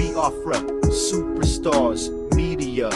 Biafra, superstars, media.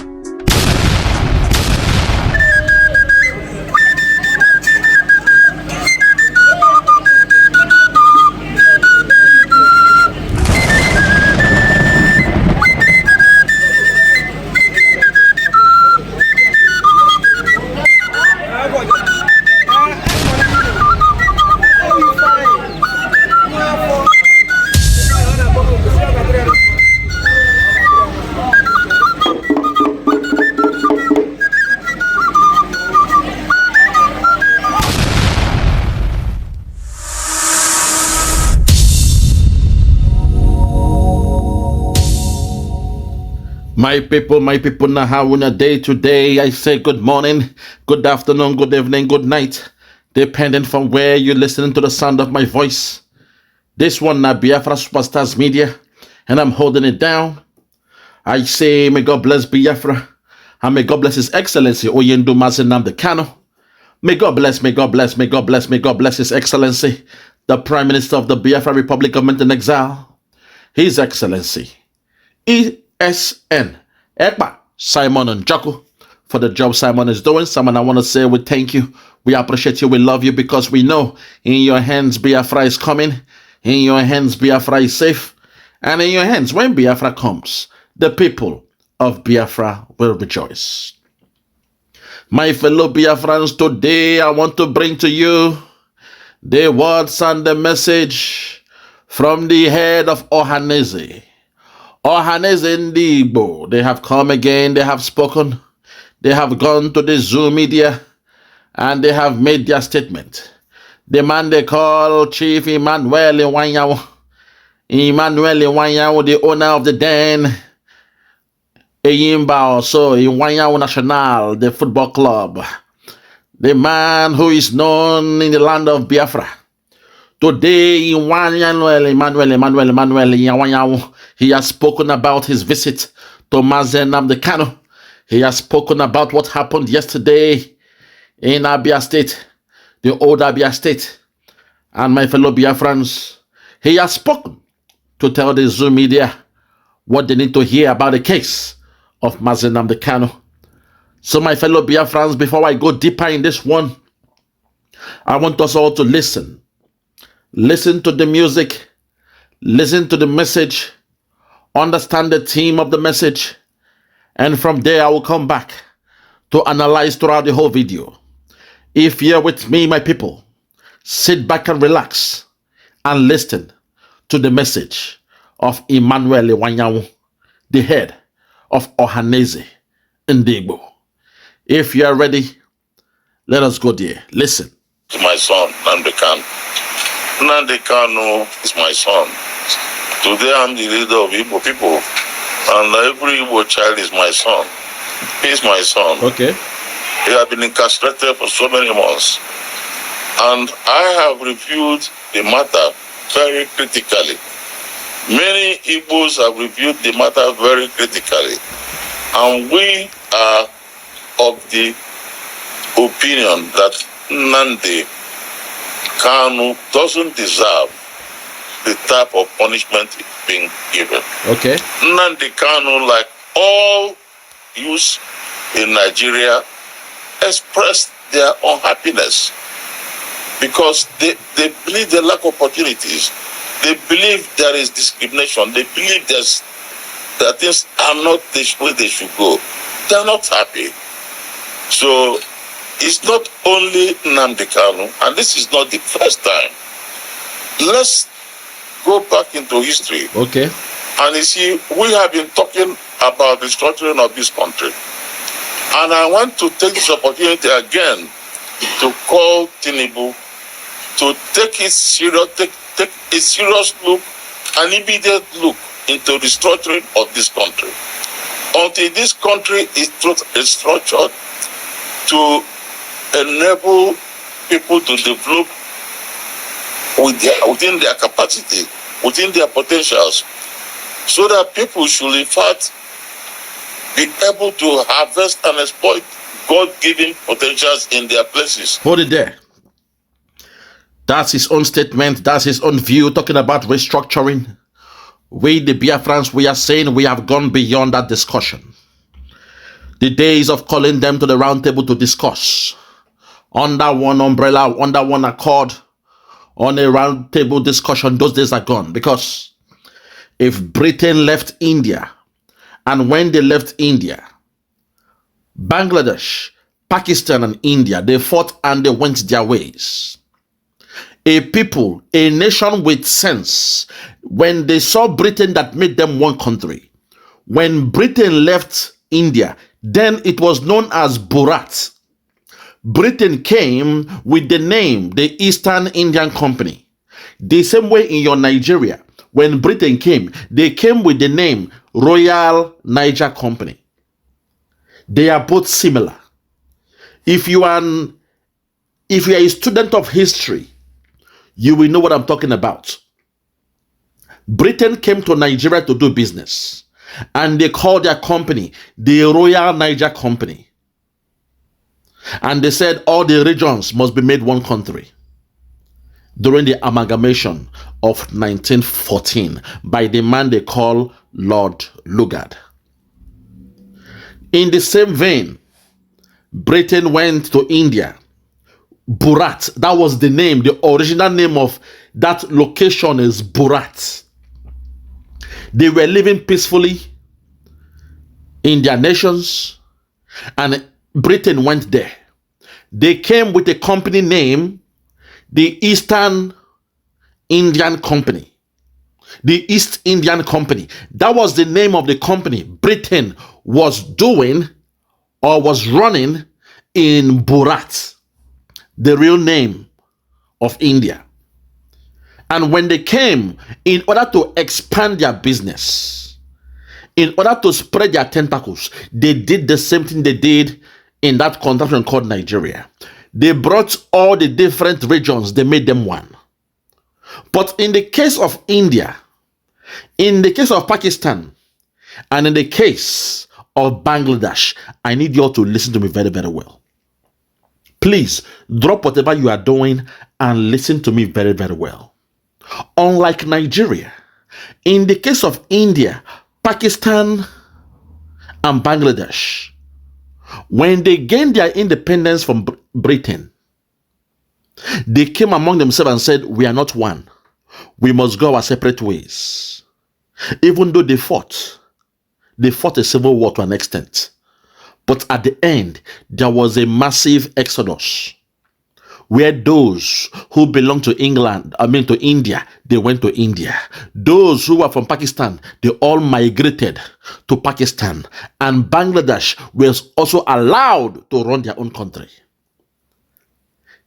My people, now how on a day today? I say good morning, good afternoon, good evening, good night, depending from where you're listening to the sound of my voice. This one now Biafra Superstars Media, and I'm holding it down. I say may God bless Biafra, and may God bless His Excellency Oyendu Nnamdi Kanu. May God bless, may God bless, may God bless, may God bless His Excellency, the Prime Minister of the Biafra Republic Government in Exile, His Excellency ESN Ekpa Simon and Joko, for the job Simon is doing. Simon, I want to say we thank you, we appreciate you, we love you, because we know in your hands Biafra is coming, in your hands Biafra is safe, and in your hands when Biafra comes, the people of Biafra will rejoice. My fellow Biafrans, today I want to bring to you the words and the message from the head of Ohanaeze. Ohanaeze Ndigbo, they have come again, they have spoken, they have gone to the Zoom media, and they have made their statement. The man they call Chief Emmanuel, the owner of the Den, Eyimba also, Iwuanyanwu National, the football club, the man who is known in the land of Biafra. Today, Emmanuel, he has spoken about his visit to Nnamdi Kanu. He has spoken about what happened yesterday in Abia State, the old Abia State. And my fellow Biafrans, he has spoken to tell the Zoom media what they need to hear about the case of Nnamdi Kanu. So my fellow Biafrans, before I go deeper in this one, I want us all to listen. Listen to the music, listen to the message, understand the theme of the message, and from there I will come back to analyze throughout the whole video. If you're with me, my people, sit back and relax and listen to the message of Emmanuel Iwuanyanwu, the head of Ohanaeze Ndigbo. If you are ready, let us go there. Listen. To my son, Nnamdi Kanu. Nnamdi Kanu is my son. Today I'm the leader of Igbo people, and every Igbo child is my son. He is my son. Okay. He has been incarcerated for so many months, and I have reviewed the matter very critically. Many Igbos have reviewed the matter very critically, and we are of the opinion that Nnamdi Kanu doesn't deserve the type of punishment being given. Okay. Nnamdi Kanu, like all youths in Nigeria, expressed their unhappiness because they believe they lack opportunities. They believe there is discrimination. They believe that things are not the way they should go. They are not happy. So it's not only Nnamdi Kanu, and this is not the first time. Let's go back into history. Okay. And you see, we have been talking about the structuring of this country. And I want to take this opportunity again to call Tinubu to take a serious look, an immediate look into the structuring of this country. Until this country is structured to enable people to develop within their capacity, within their potentials, so that people should in fact be able to harvest and exploit God-given potentials in their places. Hold it there. That's his own statement. That's his own view, talking about restructuring. We, the Biafrans, we are saying we have gone beyond that discussion. The days of calling them to the round table to discuss under one umbrella, under one accord, on a round table discussion, those days are gone. Because if Britain left India, and when they left India, Bangladesh, Pakistan, and India, they fought and they went their ways. A people, a nation with sense, when they saw Britain that made them one country, when Britain left India, then it was known as Borat. Britain came with the name, the Eastern Indian Company. The same way in your Nigeria, when Britain came, they came with the name Royal Niger Company. They are both similar. If you are a student of history, you will know what I'm talking about. Britain came to Nigeria to do business, and they called their company the Royal Niger Company. And they said all the regions must be made one country during the amalgamation of 1914 by the man they call Lord Lugard. In the same vein, Britain went to India. Borat, that was the name, the original name of that location is Borat. They were living peacefully in their nations, and Britain went there. They came with a company name, the Eastern Indian Company. The East Indian Company. That was the name of the company Britain was doing or was running in Borat, the real name of India. And when they came, in order to expand their business, in order to spread their tentacles, they did the same thing they did in that contraption called Nigeria. They brought all the different regions, they made them one. But in the case of India, in the case of Pakistan, and in the case of Bangladesh, I need you all to listen to me very, very well. Please drop whatever you are doing and listen to me very, very well. Unlike Nigeria, in the case of India, Pakistan, and Bangladesh, when they gained their independence from Britain, they came among themselves and said, we are not one. We must go our separate ways. Even though they fought a civil war to an extent. But at the end, there was a massive exodus where those who belong to to India, they went to India. Those who were from Pakistan, they all migrated to Pakistan. And Bangladesh was also allowed to run their own country.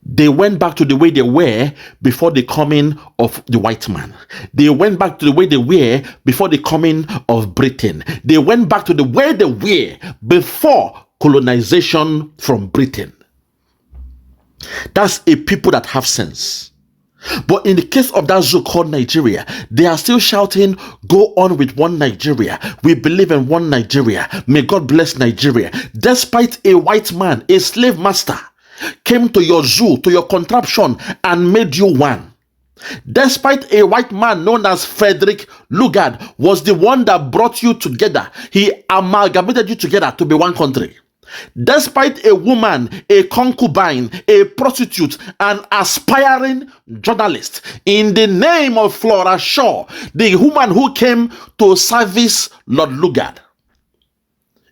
They went back to the way they were before the coming of the white man. They went back to the way they were before the coming of Britain. They went back to the way they were before colonization from Britain. That's a people that have sense. But in the case of that zoo called Nigeria, they are still shouting, go on with one Nigeria. We believe in one Nigeria. May God bless Nigeria. Despite a white man, a slave master, came to your zoo, to your contraption, and made you one. Despite a white man known as Frederick Lugard was the one that brought you together. He amalgamated you together to be one country. Despite a woman, a concubine, a prostitute, an aspiring journalist, in the name of Flora Shaw, the woman who came to service Lord Lugard,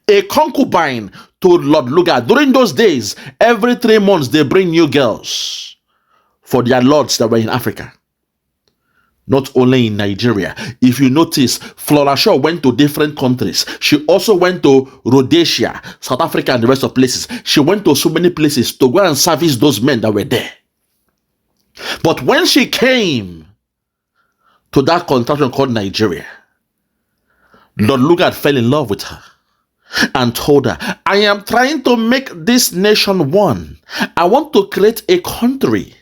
a concubine to Lord Lugard. During those days, every 3 months they bring new girls for their lords that were in Africa. Not only in Nigeria. If you notice, Flora Shaw went to different countries. She also went to Rhodesia, South Africa, and the rest of places. She went to so many places to go and service those men that were there. But when she came to that contraption called Nigeria, Lord Lugard fell in love with her and told her, I am trying to make this nation one. I want to create a country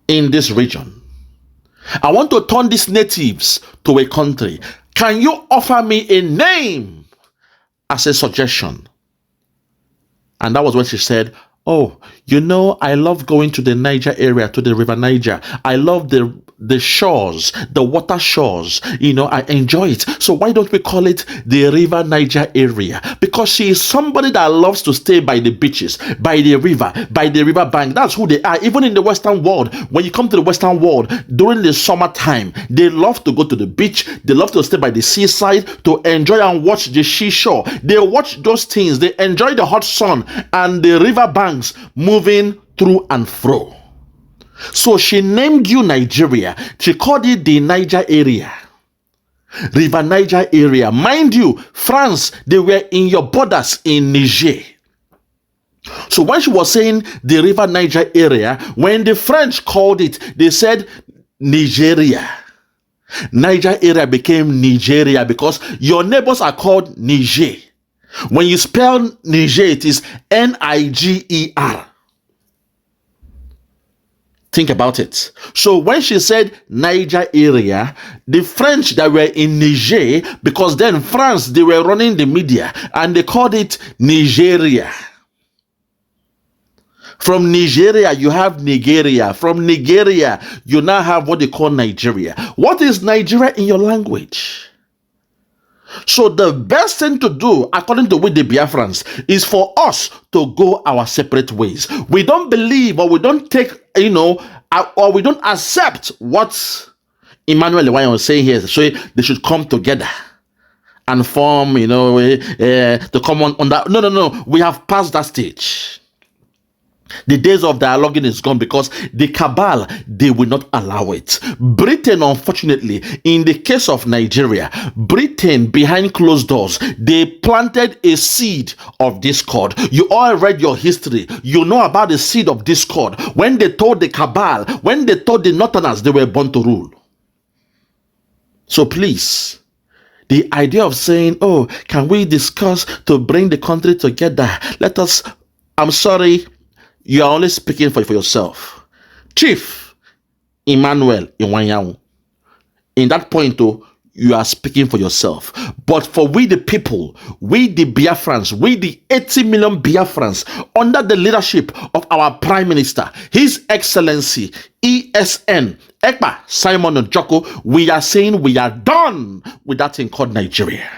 in this region. I want to turn these natives to a country. Can you offer me a name as a suggestion? And that was when she said, oh, you know, I love going to the Niger area, to the river Niger. I love the the shores, the water shores. I enjoy it. So why don't we call it the River Niger area? Because she is somebody that loves to stay by the beaches, by the river bank. That's who they are. Even in the Western world, when you come to the Western world during the summertime, they love to go to the beach. They love to stay by the seaside to enjoy and watch the seashore. They watch those things. They enjoy the hot sun and the river banks moving through and fro. So she named you Nigeria. She called it the Niger area. River Niger area. Mind you, France, they were in your borders in Niger. So when she was saying the River Niger area, when the French called it, they said Nigeria. Niger area became Nigeria because your neighbors are called Niger. When you spell Niger, it is Niger. Think about it. So when she said Niger area, the French that were in Niger, because then France, they were running the media and they called it Nigeria. From Nigeria, you have Nigeria. From Nigeria, you now have what they call Nigeria. What is Nigeria in your language? So the best thing to do, according to the Biafrans, is for us to go our separate ways. We don't believe, or we don't take, or we don't accept what Emmanuel was saying here. So they should come together and form, to come on that. No. We have passed that stage. The days of dialoguing is gone because the cabal, they will not allow it. Britain, unfortunately, in the case of Nigeria, Britain, behind closed doors, they planted a seed of discord. You all read your history. You know about the seed of discord. When they told the cabal, when they told the Northerners they were born to rule. So please, the idea of saying, oh, can we discuss to bring the country together? I'm sorry, you are only speaking for yourself. Chief Emmanuel Iwuanyanwu, in that point, you are speaking for yourself. But for we the people, we the Biafrans, we the 80 million Biafrans, under the leadership of our Prime Minister, His Excellency, ESN, Ekpa, Simon Njoko, we are saying we are done with that thing called Nigeria.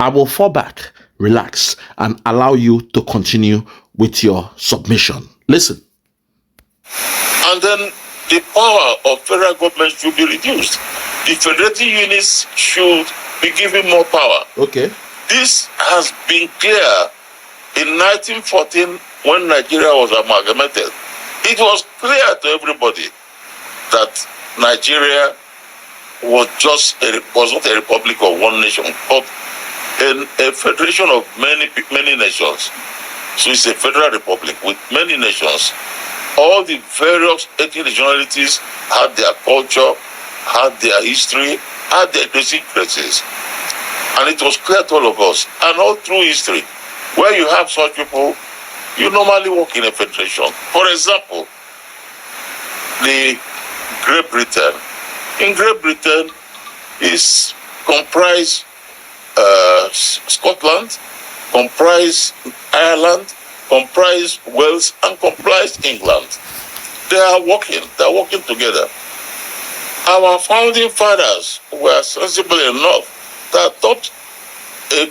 I will fall back, relax, and allow you to continue with your submission. Listen. And then the power of federal government should be reduced. The federating units should be given more power. Okay. This has been clear in 1914 when Nigeria was amalgamated. It was clear to everybody that Nigeria was not a republic of one nation, but a federation of many nations. So it's a federal republic with many nations. All the various ethnic nationalities had their culture, had their history, had their idiosyncrasies. And it was clear to all of us. And all through history, where you have such people, you normally work in a federation. For example, the Great Britain. In Great Britain is comprised Scotland, comprise Ireland, comprise Wales, and comprise England. They are working together. Our founding fathers were sensible enough to adopt a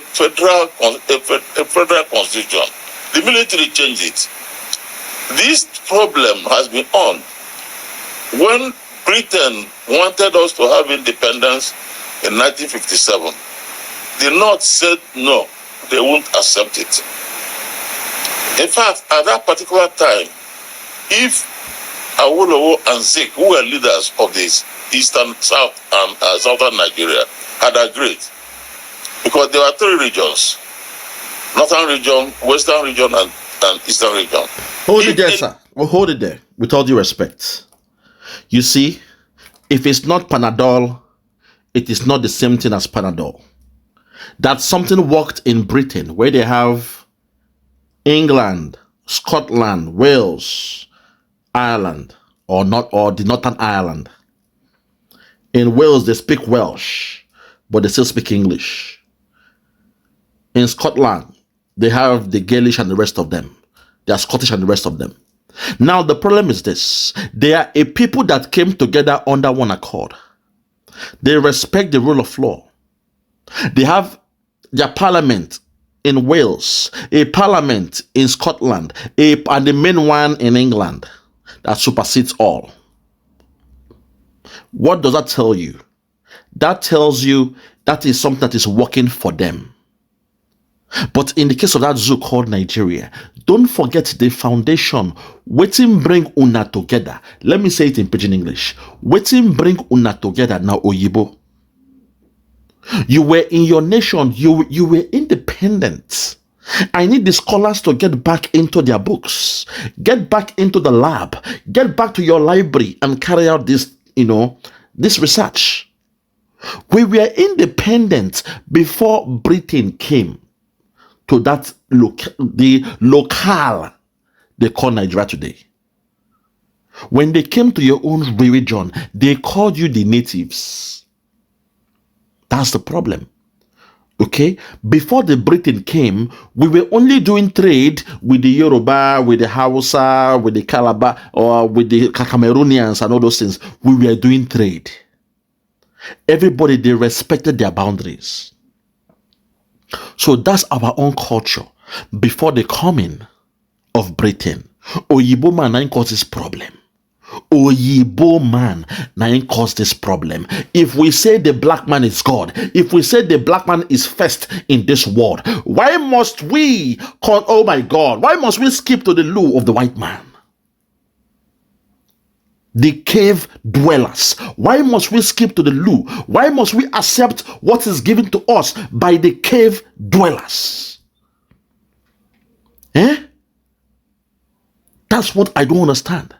federal constitution. The military changed it. This problem has been on. When Britain wanted us to have independence in 1957, the North said no, they won't accept it. In fact, at that particular time, if Awolowo and Zik, who were leaders of this eastern, south, and southern Nigeria, had agreed, because there were three regions: northern region, western region, and eastern region. Hold it there, sir. Hold it there. With all due respect, you see, if it's not Panadol, it is not the same thing as Panadol. That something worked in Britain, where they have England, Scotland, Wales, Ireland, or the Northern Ireland. In Wales, they speak Welsh, but they still speak English. In Scotland, they have the Gaelish and the rest of them. They are Scottish and the rest of them. Now, the problem is this. They are a people that came together under one accord. They respect the rule of law. They have their parliament in Wales, a parliament in Scotland, and the main one in England that supersedes all. What does that tell you? That tells you that is something that is working for them. But in the case of that zoo called Nigeria, don't forget the foundation. Wetin bring una together. Let me say it in pidgin English. Wetin bring una together now Oyibo. You were in your nation. You were independent. I need the scholars to get back into their books. Get back into the lab. Get back to your library and carry out this, this research. We were independent before Britain came to that the locale they call Nigeria today. When they came to your own region, they called you the natives. That's the problem. Okay? Before the Britain came, we were only doing trade with the Yoruba, with the Hausa, with the Calabar, or with the Cameroonians and all those things. We were doing trade. Everybody, they respected their boundaries. So that's our own culture before the coming of Britain. Oyibo man ain't cause this problem. Oyibo man ain't cause this problem. If we say the black man is God, if we say the black man is first in this world, why must we oh my God, why must we skip to the loo of the white man? The cave dwellers. Why must we skip to the loo? Why must we accept what is given to us by the cave dwellers? That's what I don't understand.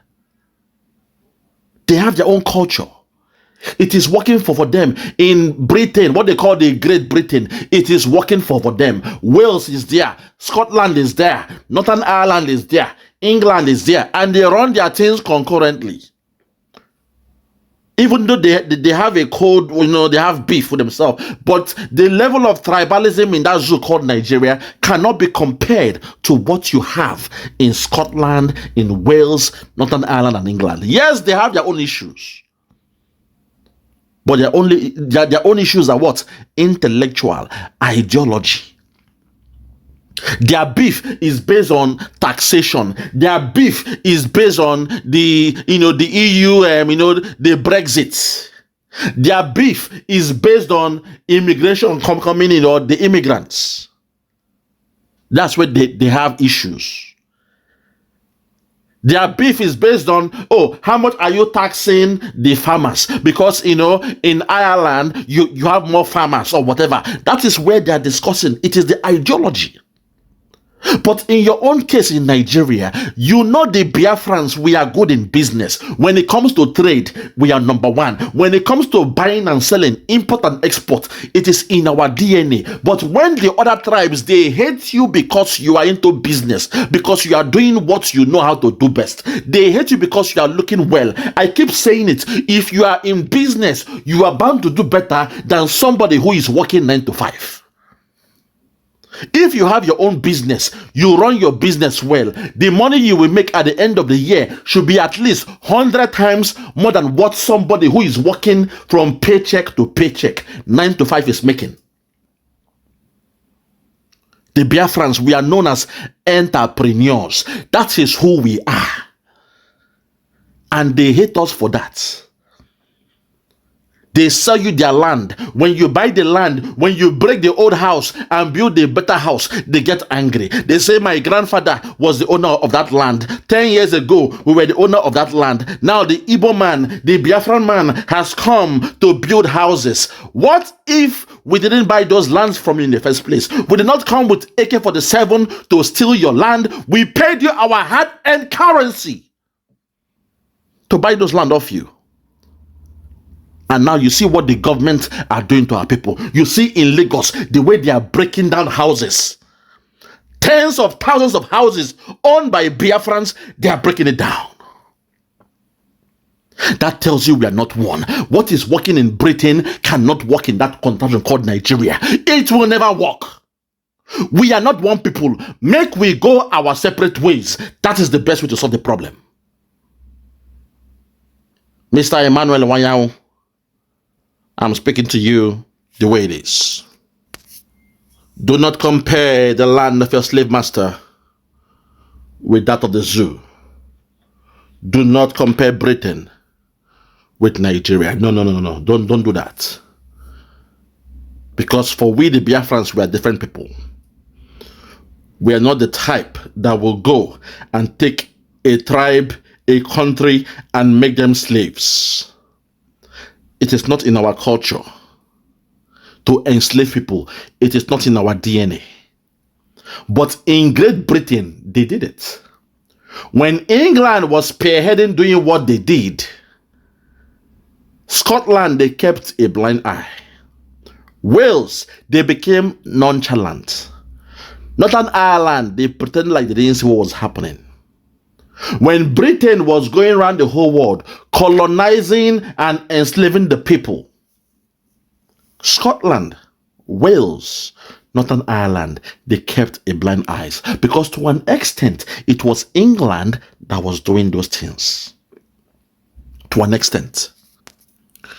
They have their own culture. It is working for them. In Britain, what they call the Great Britain, it is working for them. Wales is there. Scotland is there. Northern Ireland is there. England is there. And they run their things concurrently. Even though they have a code, they have beef with themselves. But the level of tribalism in that zoo called Nigeria cannot be compared to what you have in Scotland, in Wales, Northern Ireland, and England. Yes, they have their own issues. But their own issues are what? Intellectual, ideology. Their beef is based on taxation. Their beef is based on the EU, the Brexit. Their beef is based on immigration coming in, or the immigrants. That's where they have issues. Their beef is based on, how much are you taxing the farmers? Because, in Ireland, you have more farmers or whatever. That is where they are discussing. It is the ideology. But in your own case in Nigeria, the Biafrans, we are good in business. When it comes to trade, we are number one. When it comes to buying and selling, import and export, it is in our DNA. But when the other tribes, they hate you because you are into business, because you are doing what you know how to do best. They hate you because you are looking well. I keep saying it. If you are in business, you are bound to do better than somebody who is working 9 to 5. If you have your own business, you run your business well, the money you will make at the end of the year should be at least 100 times more than what somebody who is working from paycheck to paycheck, 9 to 5 is making. The Biafrans, we are known as entrepreneurs. That is who we are. And they hate us for that. They sell you their land. When you buy the land, when you break the old house and build a better house, they get angry. They say, my grandfather was the owner of that land. 10 years ago, we were the owner of that land. Now the Igbo man, the Biafran man has come to build houses. What if we didn't buy those lands from you in the first place? We did not come with AK-47 to steal your land. We paid you our hard-earned currency to buy those land off you. And now you see what the government are doing to our people. You see in Lagos, the way they are breaking down houses. Tens of thousands of houses owned by Biafrans, they are breaking it down. That tells you we are not one. What is working in Britain cannot work in that country called Nigeria. It will never work. We are not one people. Make we go our separate ways. That is the best way to solve the problem. Mr. Emmanuel Iwuanyanwu, I'm speaking to you the way it is. Do not compare the land of your slave master with that of the zoo. Do not compare Britain with Nigeria. No. Don't do that. Because for we, the Biafrans, we are different people. We are not the type that will go and take a tribe, a country, and make them slaves. It is not in our culture to enslave people. It is not in our DNA. But in Great Britain, they did it. When England was spearheading doing what they did, Scotland, they kept a blind eye. Wales, they became nonchalant. Northern Ireland, they pretended like they didn't see what was happening. When Britain was going around the whole world, colonizing and enslaving the people, Scotland, Wales, Northern Ireland, they kept a blind eye. Because to an extent, it was England that was doing those things. To an extent.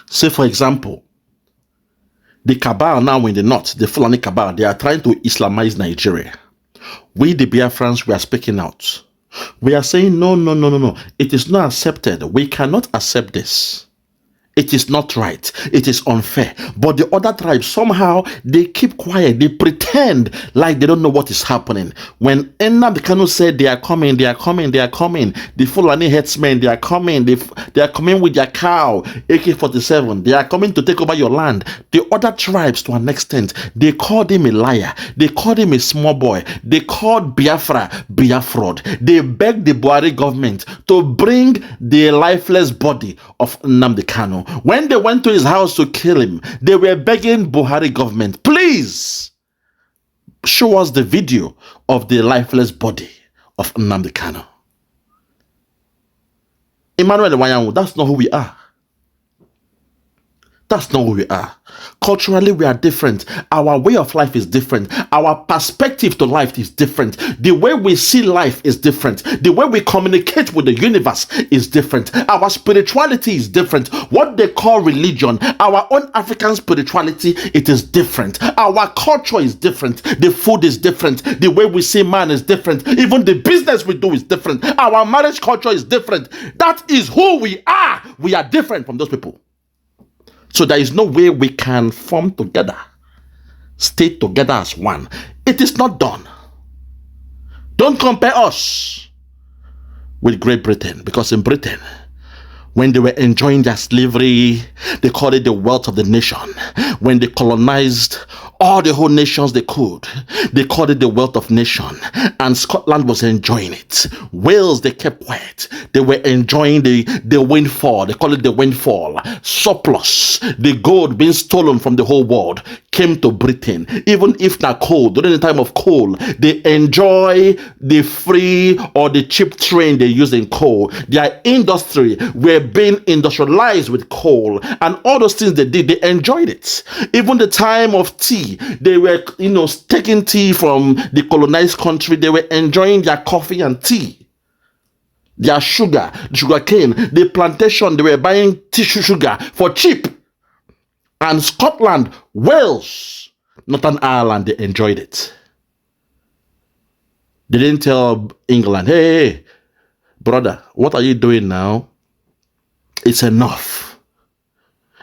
Say, for example, the cabal now in the north, the Fulani cabal, they are trying to Islamize Nigeria. We, the Biafrans, we are speaking out. We are saying, no. It is not accepted. We cannot accept this. It is not right. It is unfair. But the other tribes, somehow, they keep quiet. They pretend like they don't know what is happening. When Nnamdi Kanu said they are coming, the Fulani headsmen, they are coming. They are coming with their cow, AK-47. They are coming to take over your land. The other tribes, to an extent, they called him a liar. They called him a small boy. They called Biafra, Biafraud. They begged the Buhari government to bring the lifeless body of Nnamdi Kanu. When they went to his house to kill him, they were begging Buhari government, please show us the video of the lifeless body of Nnamdi Kanu. Emmanuel Iwuanyanwu, that's not who we are. That's not who we are. Culturally, we are different. Our way of life is different. Our perspective to life is different. The way we see life is different. The way we communicate with the universe is different. Our spirituality is different. What they call religion, our own African spirituality, it is different. Our culture is different. The food is different. The way we see man is different. Even the business we do is different. Our marriage culture is different. That is who we are. We are different from those people. So there is no way we can form together, stay together as one. It is not done. Don't compare us with Great Britain, because in Britain, when they were enjoying their slavery, they called it the wealth of the nation. When they colonized all the whole nations they could, they called it the wealth of nation. And Scotland was enjoying it. Wales, they kept quiet. They were enjoying the windfall. They call it the windfall. Surplus, the gold being stolen from the whole world, came to Britain. Even if not coal, during the time of coal, they enjoy the free or the cheap train they use in coal. Their industry were being industrialized with coal, and all those things they did, they enjoyed it. Even the time of tea, they were taking tea from the colonized country. They were enjoying their coffee and tea, their sugar, sugar cane, the plantation. They were buying tissue sugar for cheap. And Scotland, Wales, Northern Ireland, they enjoyed it. They didn't tell England, hey, brother, what are you doing now? It's enough.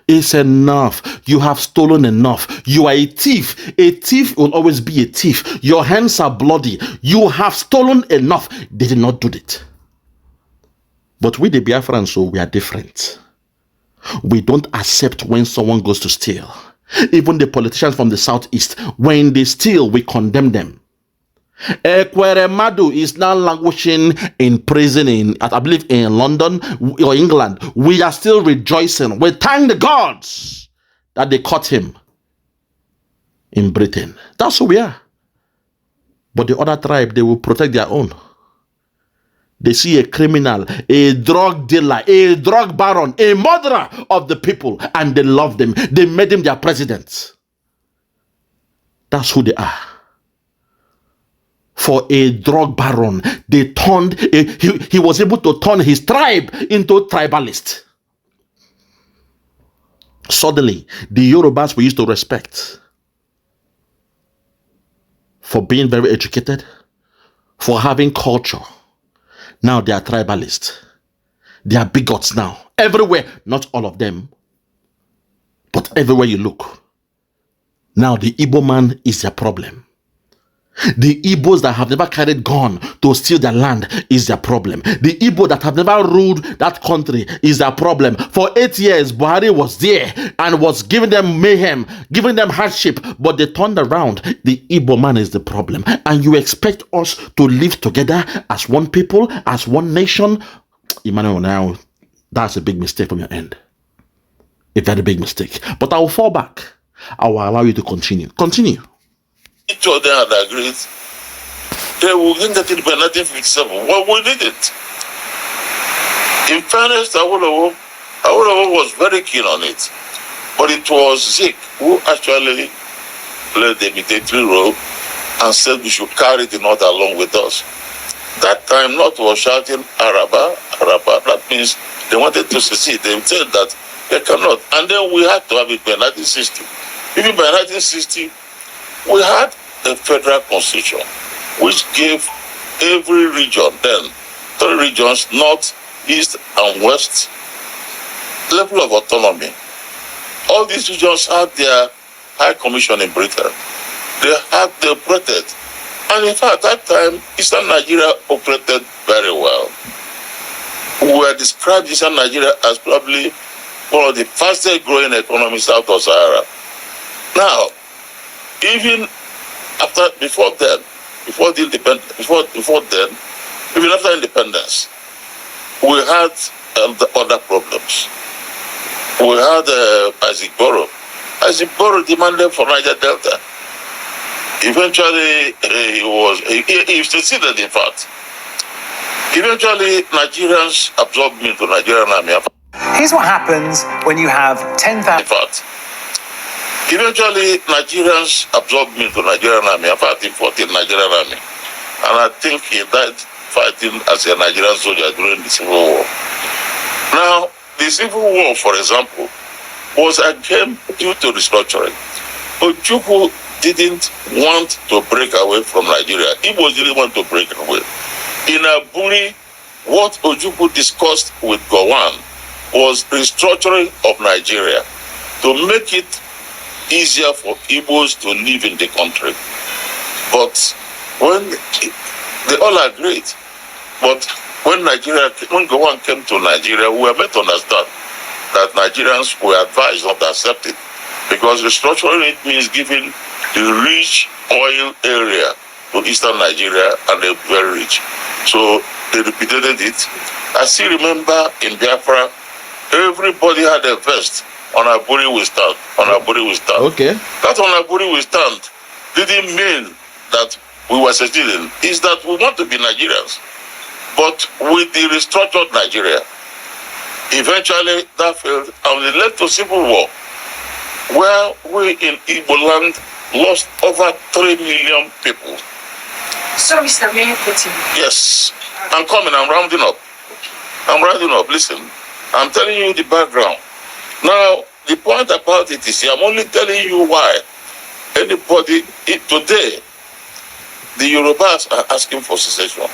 It's enough. You have stolen enough. You are a thief. A thief will always be a thief. Your hands are bloody. You have stolen enough. They did not do it. But we, the Biafrans, so we are different. We don't accept when someone goes to steal. Even the politicians from the southeast, when they steal, we condemn them. Ekpa Madu is now languishing in prison I believe in London or England. We are still rejoicing. We thank the gods that they caught him in Britain. That's who we are. But the other tribe, they will protect their own. They see a criminal, a drug dealer, a drug baron, a murderer of the people, and they love them. They made him their president. That's who they are. for a drug baron. They turned, he was able to turn his tribe into tribalist. Suddenly, the Yorubas we used to respect for being very educated, for having culture, now they are tribalists. They are bigots now. Everywhere, not all of them, but everywhere you look. Now the Igbo man is their problem. The Igbos that have never carried gun to steal their land is their problem. The Igbo that have never ruled that country is their problem. For 8 years, Buhari was there and was giving them mayhem, giving them hardship, but they turned around. The Igbo man is the problem. And you expect us to live together as one people, as one nation? Emmanuel, now, that's a big mistake from your end. A very big mistake. But I will fall back. I will allow you to continue. Continue. Each of them had agreed they will get it by 1957. Well, we did it. In fairness, Awolowo was very keen on it. But it was Zik who actually played the military role and said we should carry the North along with us. That time, North was shouting, Araba, Araba. That means they wanted to secede. They said that they cannot. And then we had to have it by 1960. Even by 1960, we had a federal constitution which gave every region, then 3 regions, north, east, and west, level of autonomy. All these regions had their high commission in Britain. They operated. And in fact, at that time, Eastern Nigeria operated very well. We were described Eastern Nigeria as probably one of the fastest growing economies south of Sahara. Now, even before then, even after independence, we had the other problems. We had Isaac Boro. Isaac Boro demanded for Niger Delta. Eventually, he succeeded, in fact. Eventually, Nigerians absorbed me into Nigerian army. Here's what happens when you have 10,000. In fact, eventually, Nigerians absorbed me into Nigerian army. In fact, he fought in Nigerian army. And I think he died fighting as a Nigerian soldier during the Civil War. Now, the Civil War, for example, was again due to restructuring. Ojukwu didn't want to break away from Nigeria. Igbo didn't want to break away. In Aburi, what Ojukwu discussed with Gowon was restructuring of Nigeria to make it easier for Igbos to live in the country. But when they all agreed, but when Gowon came to Nigeria, we were made to understand that Nigerians were advised not to accept it, because restructuring it means giving the rich oil area to Eastern Nigeria, and they're very rich. So they repeated it. I still remember in Biafra, everybody had a vest. On Aburi we stand. On Aburi we stand. Okay. That on Aburi we stand didn't mean that we were seceding. It's that we want to be Nigerians. But with the restructured Nigeria, eventually that failed, and it led to civil war, where we in Igbo land lost over 3 million people. Sorry, sir, may I continue? Yes. I'm coming, I'm rounding up. Listen, I'm telling you the background. Now, the point about it is, I'm only telling you why today, the Yorubas are asking for secession.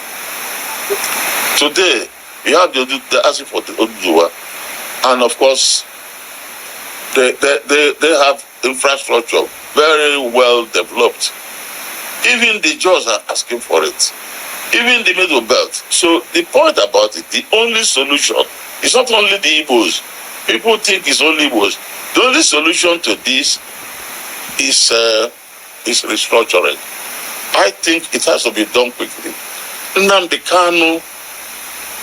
Today, you have they're asking for the Oduduwa, and of course, they have infrastructure very well developed. Even the Jaws are asking for it. Even the Middle Belt. So the point about it, the only solution is not only the Igbos. People think it's only Igbos. The only solution to this is restructuring. I think it has to be done quickly. Nnamdi Kanu,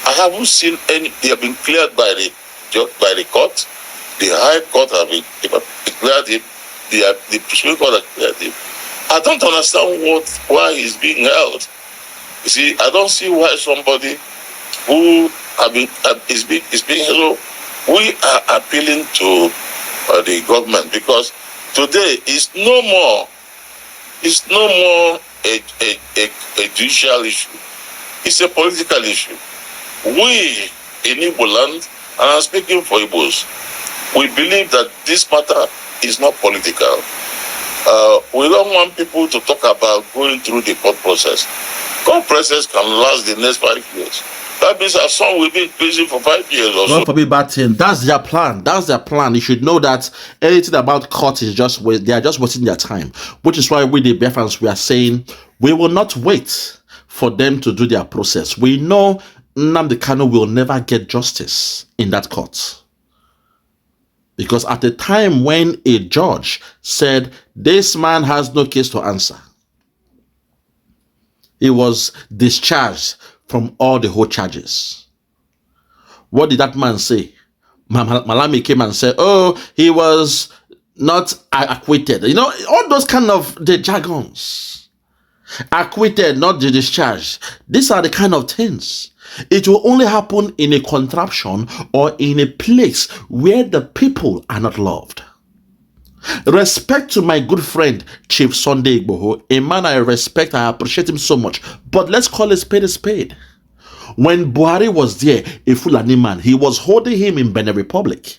I haven't seen any. They have been cleared by the court. The High Court have declared him. The Supreme Court has declared him. I don't understand why he's being held. You see, I don't see why somebody who is being held. We are appealing to the government, because today is no more a judicial issue. It's a political issue. We in Igbo land, and I'm speaking for Igbos, we believe that this matter is not political. We don't want people to talk about going through the court process. Court process can last the next 5 years. That means our son will be in prison for 5 years or so. God forbid bad thing. That's their plan. That's their plan. You should know that anything about court is just they are just wasting their time. Which is why we the Biafrans, we are saying we will not wait for them to do their process. We know Nnamdi Kanu will never get justice in that court. Because at the time when a judge said this man has no case to answer, he was discharged from all the whole charges. What did that man say? Malami came and said, oh, he was not acquitted. You know, all those kind of the jargons. Acquitted, not discharged. These are the kind of things. It will only happen in a contraption or in a place where the people are not loved. Respect to my good friend Chief Sunday Igboho, a man I respect, I appreciate him so much. But let's call a spade a spade. When Buhari was there, a Fulani man, he was holding him in Benin Republic.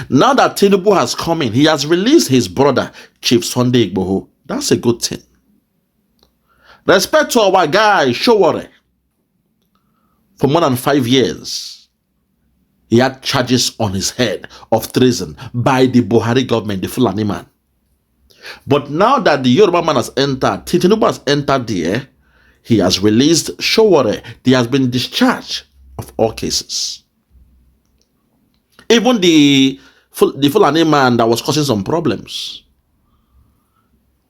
Now that Tinubu has come in, he has released his brother Chief Sunday Igboho. That's a good thing. Respect to our guy Showore. For more than 5 years, he had charges on his head of treason by the Buhari government, the Fulani man. But now that the Yoruba man has entered, Tinubu has entered there, he has released Showore. He has been discharged of all cases. Even the Fulani man that was causing some problems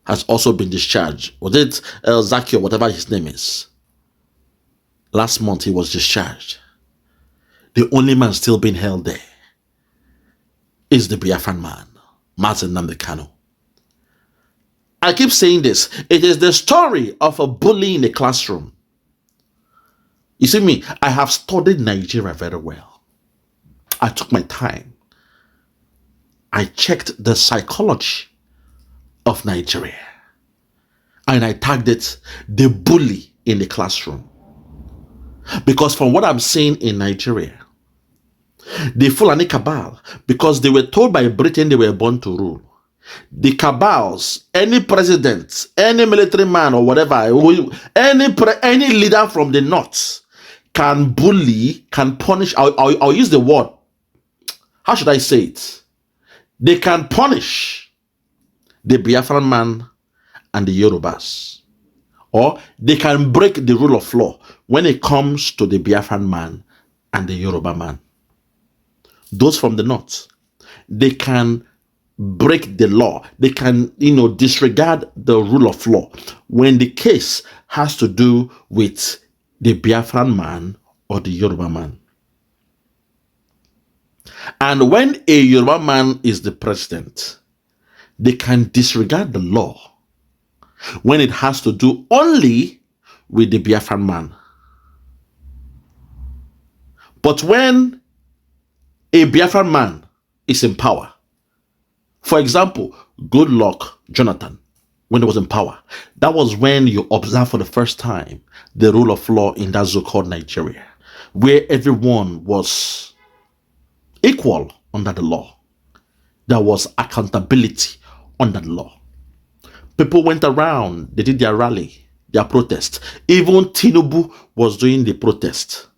has also been discharged. Was it Zaki or whatever his name is? Last month he was discharged. The only man still being held there is the Biafran man, Nnamdi Kanu. I keep saying this. It is the story of a bully in a classroom. You see me, I have studied Nigeria very well. I took my time. I checked the psychology of Nigeria. And I tagged it the bully in the classroom. Because from what I'm seeing in Nigeria, the Fulani cabal, because they were told by Britain they were born to rule. The cabals, any president, any military man or whatever, any leader from the north can bully, can punish. I'll use the word. How should I say it? They can punish the Biafran man and the Yorubas. Or they can break the rule of law when it comes to the Biafran man and the Yoruba man. Those from the north, they can break the law. They can, disregard the rule of law when the case has to do with the Biafran man or the Yoruba man. And when a Yoruba man is the president, they can disregard the law when it has to do only with the Biafran man. But when a Biafran man is in power, for example, Goodluck Jonathan, when he was in power, that was when you observe for the first time the rule of law in that so-called Nigeria, where everyone was equal under the law. There was accountability under the law. People went around, they did their rally, their protest. Even Tinubu was doing the protest.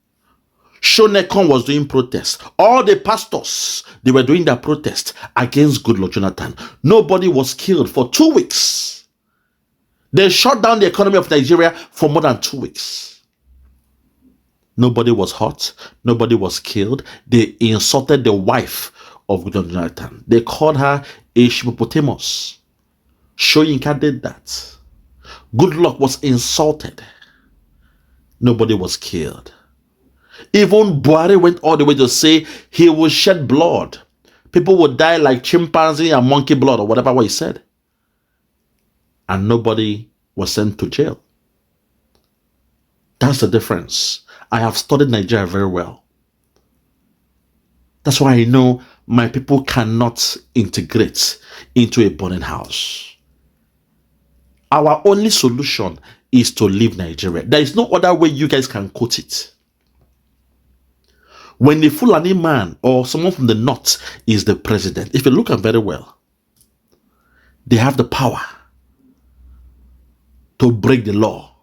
Shonekon was doing protest. All the pastors, they were doing their protest against Goodluck Jonathan. Nobody was killed for 2 weeks. They shut down the economy of Nigeria for more than 2 weeks. Nobody was hurt. Nobody was killed. They insulted the wife of Goodluck Jonathan. They called her a hippopotamus. Soyinka did that. Goodluck was insulted. Nobody was killed. Even Buhari went all the way to say he will shed blood. People would die like chimpanzee and monkey blood or whatever what he said. And nobody was sent to jail. That's the difference. I have studied Nigeria very well. That's why I know my people cannot integrate into a burning house. Our only solution is to leave Nigeria. There is no other way you guys can quote it. When the Fulani man or someone from the north is the president, if you look at very well, they have the power to break the law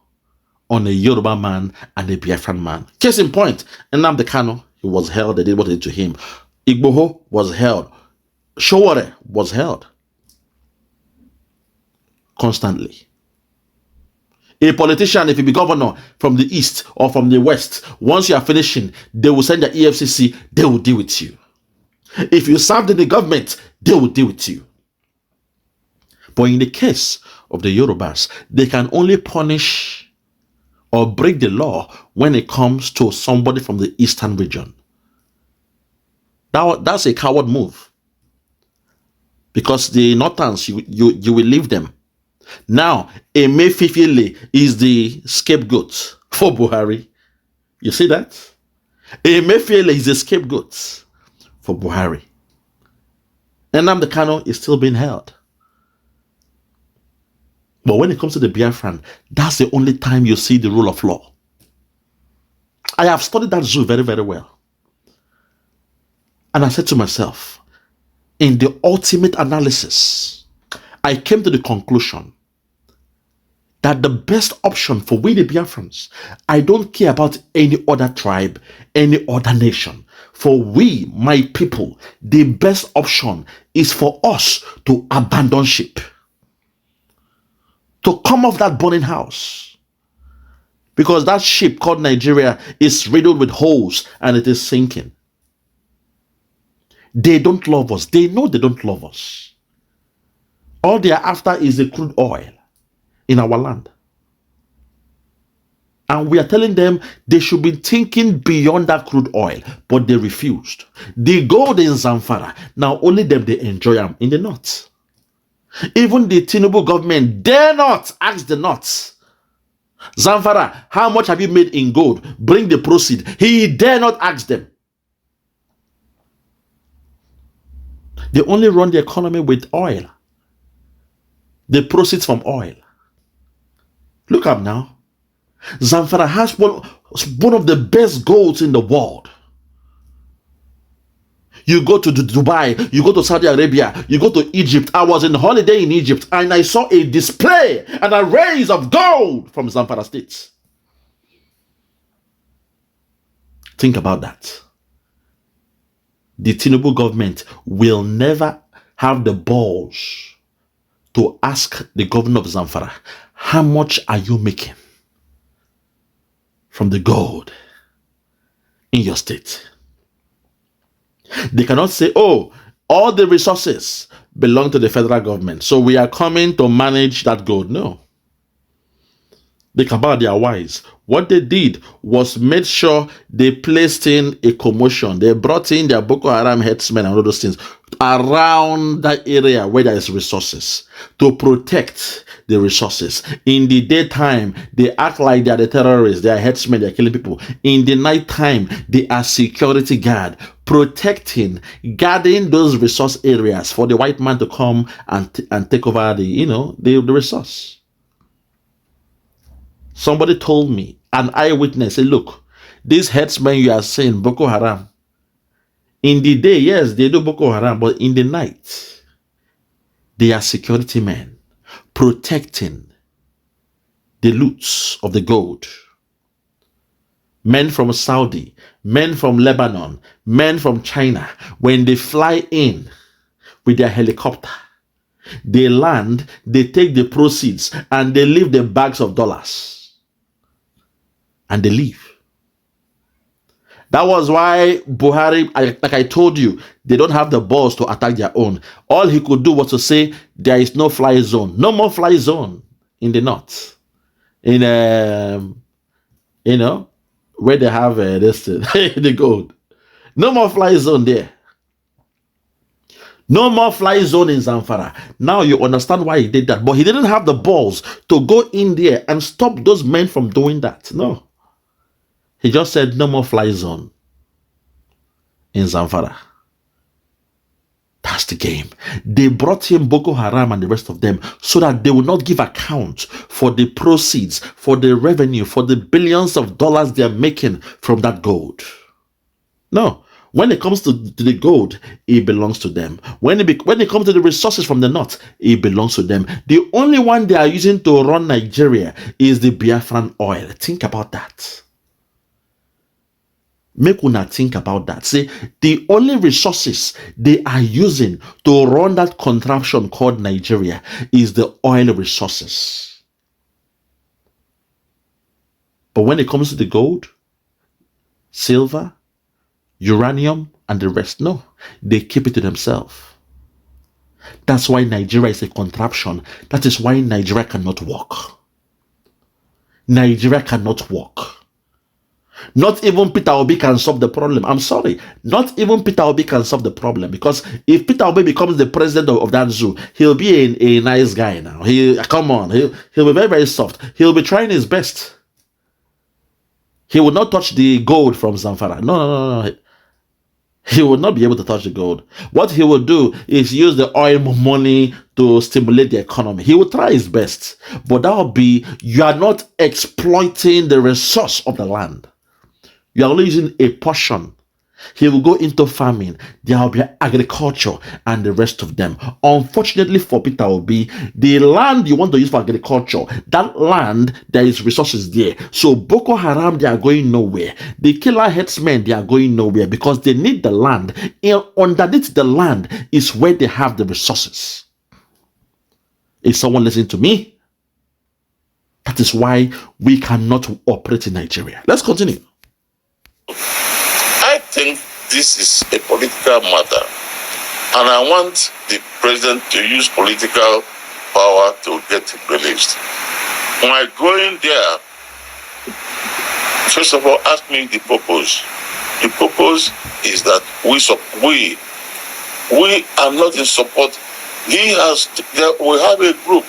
on a Yoruba man and a Biafran man. Case in point, Nnamdi Kanu, he was held, they did what they did to him. Igboho was held. Showore was held. Constantly. A politician, if he be governor from the east or from the west, once you are finishing, they will send the EFCC, they will deal with you. If you served in the government, they will deal with you. But in the case of the Yorubas, they can only punish or break the law when it comes to somebody from the eastern region. That's a coward move. Because the northerns, you will leave them. Now, Emefiele is the scapegoat for Buhari. You see that? Emefiele is the scapegoat for Buhari. And Nnamdi Kanu is still being held. But when it comes to the Biafran, that's the only time you see the rule of law. I have studied that zoo very, very well. And I said to myself, in the ultimate analysis, I came to the conclusion that the best option for we the Biafrans, I don't care about any other tribe, any other nation. For we, my people, the best option is for us to abandon ship. To come off that burning house. Because that ship called Nigeria is riddled with holes and it is sinking. They don't love us. They know they don't love us. All they are after is the crude oil in our land. And we are telling them they should be thinking beyond that crude oil, but they refused. The gold in Zamfara, now only them they enjoy them in the north. Even the Tinubu government dare not ask the north, Zamfara, how much have you made in gold? Bring the proceed. He dare not ask them. They only run the economy with oil. The proceeds from oil. Look up now. Zamfara has one of the best golds in the world. You go to Dubai, you go to Saudi Arabia, you go to Egypt. I was on holiday in Egypt and I saw a display and a raise of gold from Zamfara State. Think about that. The Tinubu government will never have the balls to ask the governor of Zamfara, how much are you making from the gold in your state? They cannot say, oh, all the resources belong to the federal government, so we are coming to manage that gold. No. The cabal, they are wise. What they did was made sure they placed in a commotion. They brought in their Boko Haram headsmen and all those things around that area where there is resources to protect the resources. In the daytime, they act like they are the terrorists, they are headsmen, they are killing people. In the nighttime, they are security guard, protecting, guarding those resource areas for the white man to come and take over the resource. Somebody told me, an eyewitness, said, look, these headsmen you are saying, Boko Haram, in the day, yes, they do Boko Haram, but in the night, they are security men protecting the loots of the gold. Men from Saudi, men from Lebanon, men from China, when they fly in with their helicopter, they land, they take the proceeds, and they leave the bags of dollars. And they leave. That was why Buhari, like I told you, they don't have the balls to attack their own. All he could do was to say, there is no fly zone. No more fly zone in the north. In, where they have the gold. No more fly zone there. No more fly zone in Zamfara. Now you understand why he did that. But he didn't have the balls to go in there and stop those men from doing that. No. He just said no more fly zone in Zamfara. That's the game. They brought in Boko Haram and the rest of them so that they will not give account for the proceeds, for the revenue, for the billions of dollars they are making from that gold. No. When it comes to the gold, it belongs to them. When it comes to the resources from the north, it belongs to them. The only one they are using to run Nigeria is the Biafran oil. Think about that. Make una think about that. See, the only resources they are using to run that contraption called Nigeria is the oil resources. But when it comes to the gold, silver, uranium, and the rest, no, they keep it to themselves. That's why Nigeria is a contraption. That is why Nigeria cannot work. Nigeria cannot work. Not even Peter Obi can solve the problem. I'm sorry. Not even Peter Obi can solve the problem, because if Peter Obi becomes the president of that zoo, he'll be a nice guy now. Come on. He'll be very, very soft. He'll be trying his best. He will not touch the gold from Zamfara. No. He will not be able to touch the gold. What he will do is use the oil money to stimulate the economy. He will try his best. But that will be, you are not exploiting the resource of the land. You are only using a portion. He will go into farming. There will be agriculture and the rest of them. Unfortunately for Peter Obi, the land you want to use for agriculture, that land, there is resources there. So Boko Haram, they are going nowhere. The killer headsmen, they are going nowhere because they need the land. And underneath the land is where they have the resources. Is someone listening to me? That is why we cannot operate in Nigeria. Let's continue. I think this is a political matter, and I want the president to use political power to get it released. My going there, first of all, ask me the purpose. The purpose is that we are not in support. We have a group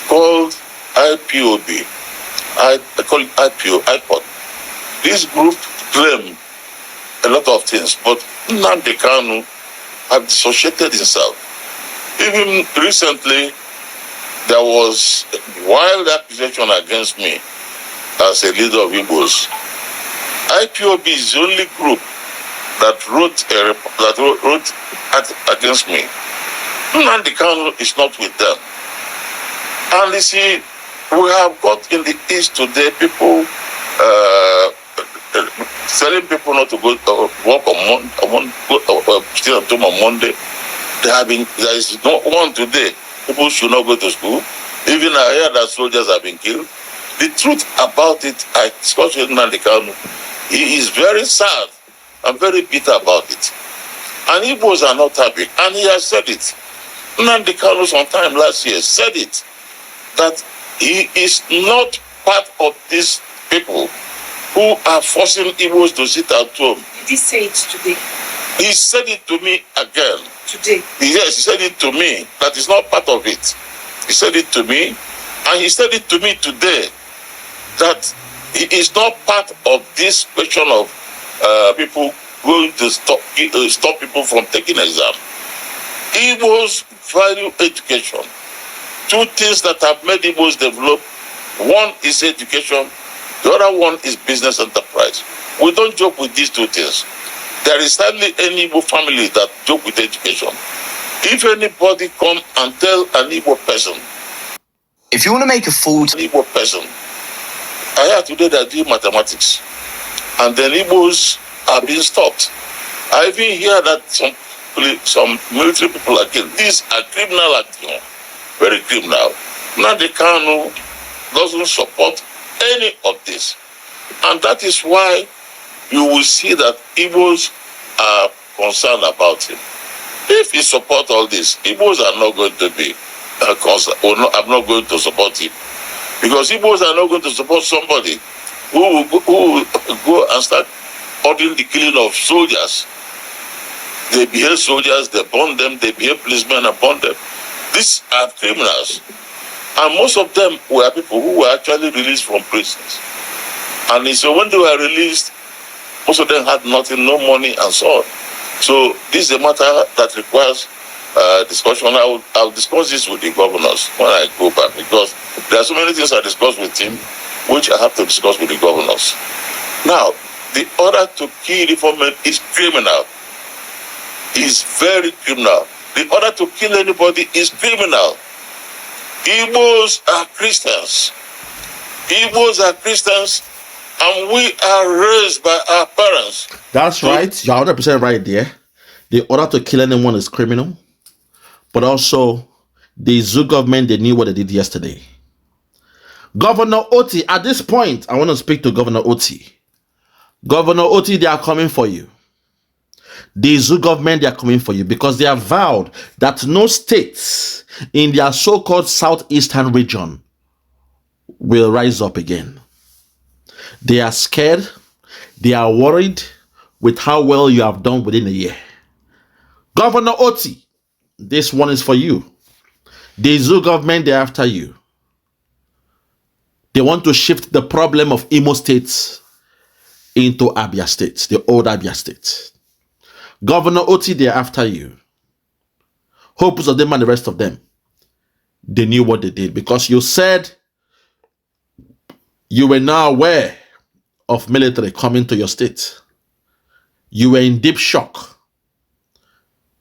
called IPOB. I call it IPOB. This group claim a lot of things, but Nnamdi Kanu have dissociated himself. Even recently, there was a wild accusation against me as a leader of Igbos. IPOB is the only group that wrote against me. Nnamdi Kanu is not with them. And you see, we have got in the East today people telling people not to go work still at home on Monday. There is no one today. People should not go to school. Even I hear that soldiers have been killed. The truth about it, I discussed with Nnamdi Kanu. He is very sad and very bitter about it. And Igbos are not happy. And he has said it. Nnamdi Kanu sometime last year said it, that he is not part of these people who are forcing Igbos to sit at home. Did he say it today? He said it to me again. Today? Yes, he said it to me. That is not part of it. He said it to me, and he said it to me today, that he is not part of this question of people going to stop people from taking exam. Igbos value education. Two things that have made Igbos develop. One is education. The other one is business enterprise. We don't joke with these two things. There is hardly any Igbo family that joke with education. If anybody come and tell an Igbo person, If you want to make a full... an Igbo person, I heard today that do mathematics, and then Igbos are being stopped. I even hear that some military people are killed. These are criminal actions, very criminal. Nnamdi Kanu doesn't support any of this. And that is why you will see that Igbos are concerned about him. If he supports all this, Igbos are not going to be concerned, or I'm not going to support him. Because Igbos are not going to support somebody who will go and start ordering the killing of soldiers. They behave soldiers, they burn them, they behave policemen and burn them. These are criminals. And most of them were people who were actually released from prisons. And so when they were released, most of them had nothing, no money and so on. So this is a matter that requires discussion. I'll discuss this with the governors when I go back, because there are so many things I discuss with him which I have to discuss with the governors. Now, the order to kill informant is criminal. Is very criminal. The order to kill anybody is criminal. Igbos are Christians. Igbos are Christians, and we are raised by our parents. That's right. You're 100% right there. The order to kill anyone is criminal. But also, the zoo government, they knew what they did yesterday. Governor Oti, at this point, I want to speak to Governor Oti. Governor Oti, they are coming for you. The zoo government, they are coming for you because they have vowed that no states in their so-called southeastern region will rise up again. They are scared. They are worried with how well you have done within a year. Governor Oti, this one is for you. The zoo government, they're after you. They want to shift the problem of Imo State into Abia State, the old Abia State. Governor Oti, they're after you. Hopes of them and the rest of them, they knew what they did because you said you were now aware of military coming to your state. You were in deep shock.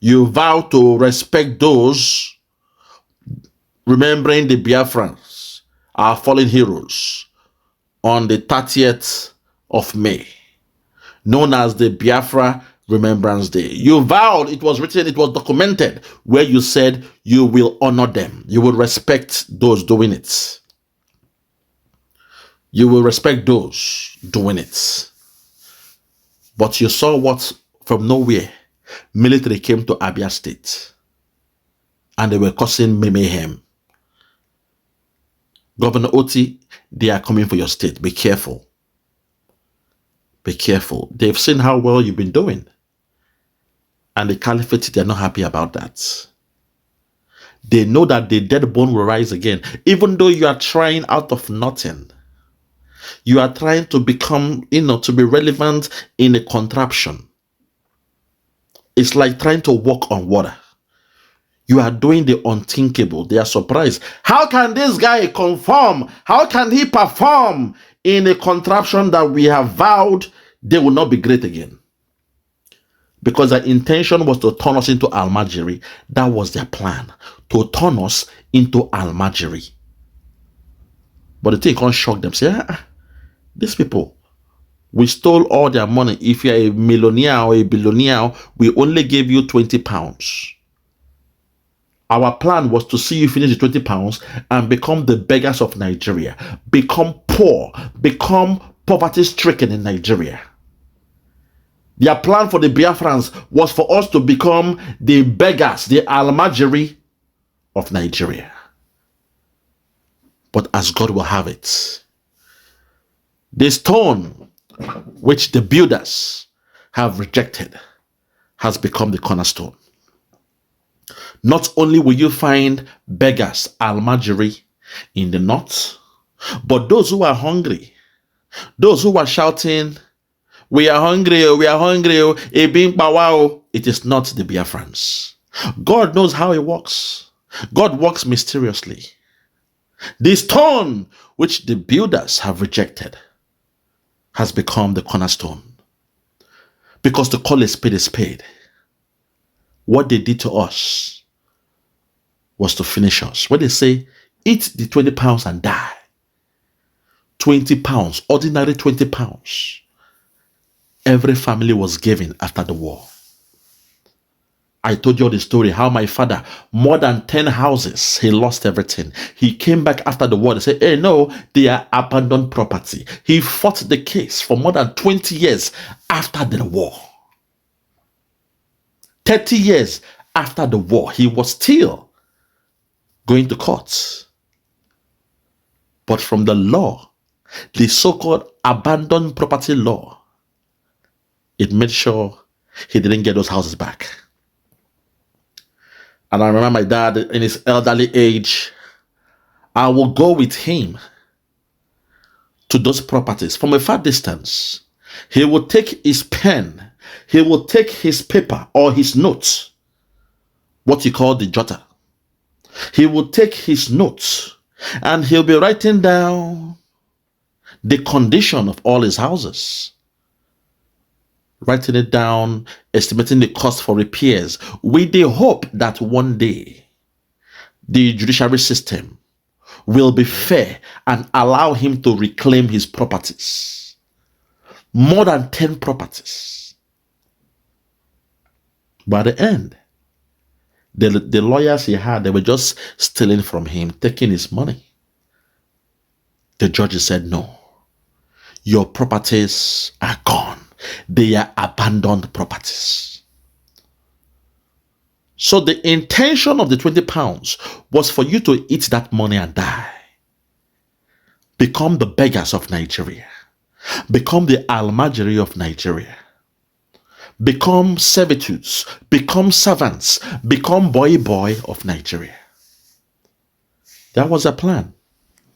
You vowed to respect those remembering the Biafrans, our fallen heroes, on the 30th of May, known as the Biafra Remembrance Day. You vowed, it was written, it was documented, where you said you will honor them. You will respect those doing it. You will respect those doing it. But you saw what, from nowhere, military came to Abia State and they were causing mayhem. Governor Oti, they are coming for your state. Be careful. Be careful. They've seen how well you've been doing. And the caliphate, they're not happy about that. They know that the dead bone will rise again. Even though you are trying out of nothing. You are trying to become, to be relevant in a contraption. It's like trying to walk on water. You are doing the unthinkable. They are surprised. How can this guy conform? How can he perform in a contraption that we have vowed they will not be great again? Because their intention was to turn us into Almajiri. That was their plan. To turn us into Almajiri. But the thing can't shock them. Say, these people, we stole all their money. If you're a millionaire or a billionaire, we only gave you 20 pounds. Our plan was to see you finish the 20 pounds and become the beggars of Nigeria. Become poor. Become poverty-stricken in Nigeria. Their plan for the Biafrans was for us to become the beggars, the Almajiri of Nigeria. But as God will have it, the stone which the builders have rejected has become the cornerstone. Not only will you find beggars, Almajiri, in the north, but those who are hungry, those who are shouting, we are hungry, it is not the Biafrans. God knows how it works. God works mysteriously. The stone which the builders have rejected has become the cornerstone. Because to call a spade is spade. What they did to us was to finish us. When they say, eat the 20 pounds and die. 20 pounds, ordinary 20 pounds. Every family was given after the war. I told you the story, how my father, more than 10 houses, he lost everything. He came back after the war and said, hey, no, they are abandoned property. He fought the case for more than 20 years after the war. 30 years after the war, he was still going to court. But from the law, the so-called abandoned property law, it made sure he didn't get those houses back. And I remember my dad in his elderly age, I will go with him to those properties from a far distance. He would take his pen he will take his paper or his notes, what you call the jotter. He will take his notes and he'll be writing down the condition of all his houses, writing it down, estimating the cost for repairs, with the hope that one day the judiciary system will be fair and allow him to reclaim his properties. More than 10 properties. By the end, the lawyers he had, they were just stealing from him, taking his money. The judge said, no, your properties are gone. They are abandoned properties. So the intention of the 20 pounds was for you to eat that money and die. Become the beggars of Nigeria. Become the almajiri of Nigeria. Become servitudes. Become servants. Become boy of Nigeria. That was a plan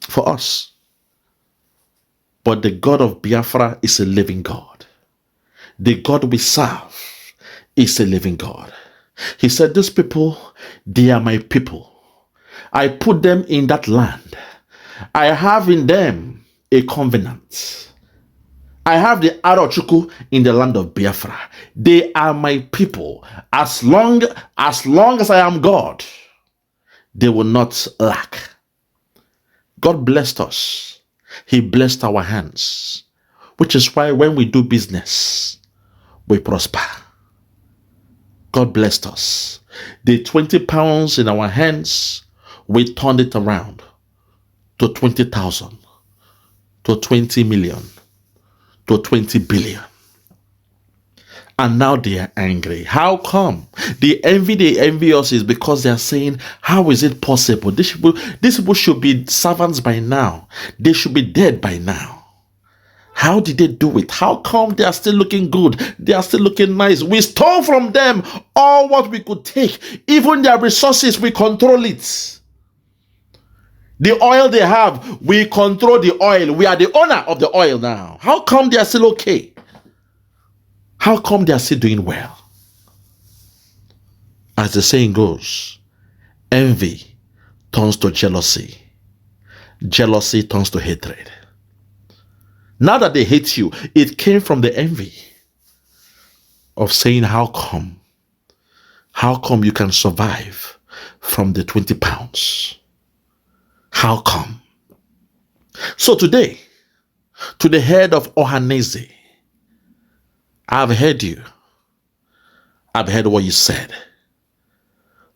for us. But the God of Biafra is a living God. The God we serve is a living God. He said, these people, they are my people. I put them in that land. I have in them a covenant. I have the Arochukwu in the land of Biafra. They are my people. As long as I am God, they will not lack. God blessed us. He blessed our hands, which is why when we do business, we prosper. God blessed us. The 20 pounds in our hands, we turned it around to 20,000, to 20 million, to 20 billion. And now they are angry. How come? They envy us is because they are saying, how is it possible? These people should be servants by now. They should be dead by now. How did they do it? How come they are still looking good? They are still looking nice. We stole from them all what we could take. Even their resources, we control it. The oil they have, we control the oil. We are the owner of the oil now. How come they are still okay? How come they are still doing well? As the saying goes, envy turns to jealousy. Jealousy turns to hatred. Now that they hate you, it came from the envy of saying, how come? How come you can survive from the 20 pounds? How come? So today, to the head of Ohanaeze, I've heard you. I've heard what you said.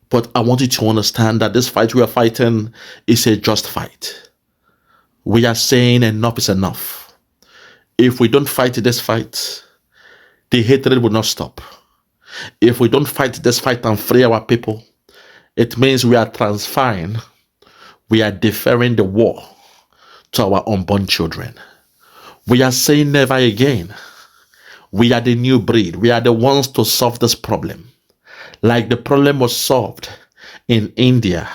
But I want you to understand that this fight we are fighting is a just fight. We are saying enough is enough. If we don't fight this fight, the hatred will not stop. If we don't fight this fight and free our people, it means we are transferring, we are deferring the war to our unborn children. We are saying never again. We are the new breed. We are the ones to solve this problem. Like the problem was solved in India,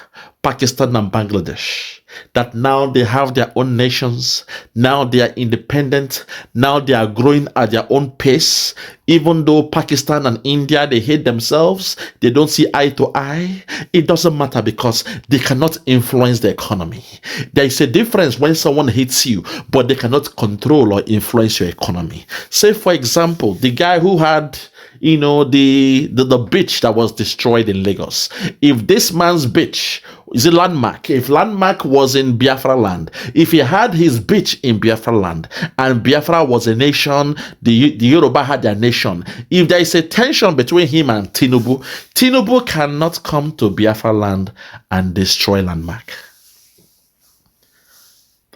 Pakistan, and Bangladesh. That now they have their own nations. Now they are independent. Now they are growing at their own pace. Even though Pakistan and India, they hate themselves, they don't see eye to eye. It doesn't matter because they cannot influence the economy. There is a difference when someone hates you, but they cannot control or influence your economy. Say, for example, the guy who had the beach that was destroyed in Lagos. If this man's beach is a landmark, if landmark was in Biafra land, if he had his beach in Biafra land, and Biafra was a nation, the Yoruba had their nation, if there is a tension between him and Tinubu cannot come to Biafra land and destroy landmark.